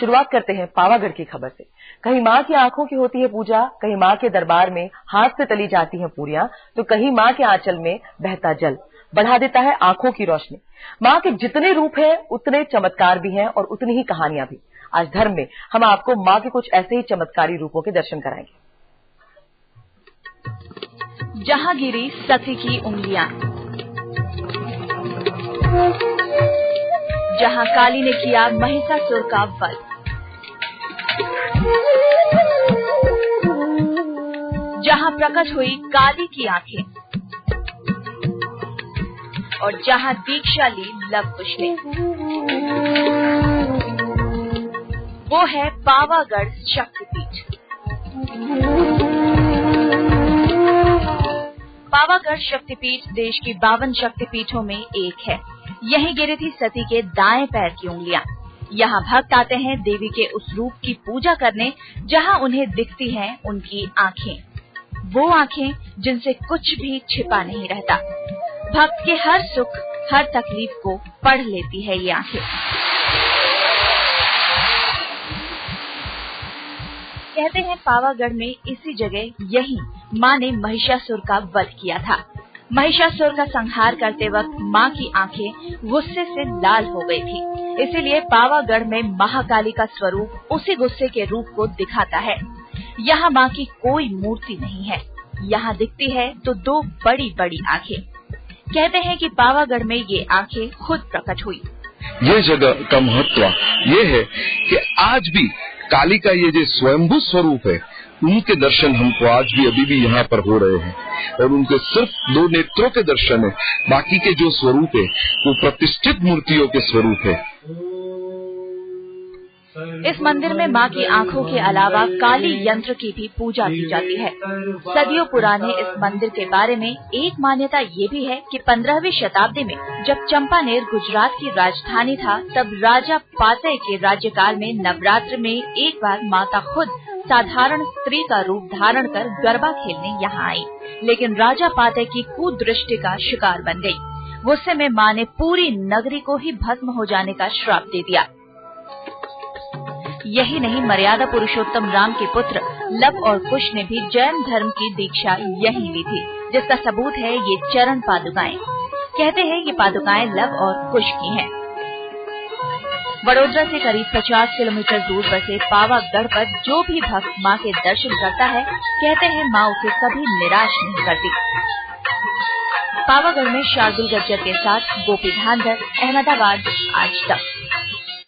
शुरुआत करते हैं पावागढ़ की खबर से। कहीं माँ की आंखों की होती है पूजा, कहीं माँ के दरबार में हाथ से तली जाती हैं पूरियां, तो कहीं माँ के आंचल में बहता जल बढ़ा देता है आंखों की रोशनी। माँ के जितने रूप हैं उतने चमत्कार भी हैं और उतनी ही कहानियां भी। आज धर्म में हम आपको माँ के कुछ ऐसे ही चमत्कारी रूपों के दर्शन कराएंगे। जहां गिरी सती की उंगलियां, जहां काली ने किया महिषासुर का वध, जहां प्रकट हुई काली की आंखें और जहां दीक्षा ली लव कुश ने, वो है पावागढ़ शक्तिपीठ। पावागढ़ शक्तिपीठ देश की 52 शक्तिपीठों में एक है। यहीं गिरी थी सती के दाएं पैर की उंगलियां। यहाँ भक्त आते हैं देवी के उस रूप की पूजा करने जहाँ उन्हें दिखती हैं उनकी आंखें, वो आंखें जिनसे कुछ भी छिपा नहीं रहता। भक्त के हर सुख हर तकलीफ को पढ़ लेती है ये आंखें। कहते हैं पावागढ़ में इसी जगह यही माँ ने महिषासुर का वध किया था। महिषासुर का संहार करते वक्त माँ की आंखें गुस्से से लाल हो गई थी। इसीलिए पावागढ़ में महाकाली का स्वरूप उसी गुस्से के रूप को दिखाता है। यहाँ माँ की कोई मूर्ति नहीं है, यहाँ दिखती है तो दो बड़ी बड़ी आंखें। कहते हैं कि पावागढ़ में ये आंखें खुद प्रकट हुई। ये जगह का महत्व ये है कि आज भी काली का ये जो स्वयंभू स्वरूप है, उनके दर्शन हमको आज भी अभी भी यहाँ पर हो रहे हैं। और उनके सिर्फ 2 नेत्रों के दर्शन है, बाकी के जो स्वरूप है वो प्रतिष्ठित मूर्तियों के स्वरूप है। इस मंदिर में माँ की आंखों के अलावा काली यंत्र की भी पूजा की जाती है। सदियों पुराने इस मंदिर के बारे में एक मान्यता ये भी है कि 15वीं शताब्दी में जब चंपानेर गुजरात की राजधानी था, तब राजा पातय के राज्यकाल में नवरात्र में एक बार माता खुद साधारण स्त्री का रूप धारण कर गरबा खेलने यहाँ आई, लेकिन राजा पातय की कुदृष्टि का शिकार बन गयी। गुस्से में माँ ने पूरी नगरी को ही भस्म हो जाने का श्राप दे दिया। यही नहीं, मर्यादा पुरुषोत्तम राम के पुत्र लव और कुश ने भी जैन धर्म की दीक्षा यहीं ली थी, जिसका सबूत है ये चरण पादुकाएं। कहते हैं ये पादुकाएं लव और कुश की हैं। वडोदरा से करीब 50 किलोमीटर दूर बसे पावागढ़ पर जो भी भक्त माँ के दर्शन करता है, कहते हैं माँ उसे कभी निराश नहीं करती। पावागढ़ में शार्दुल गज्जर के साथ गोपी धांधर, अहमदाबाद, आज तक।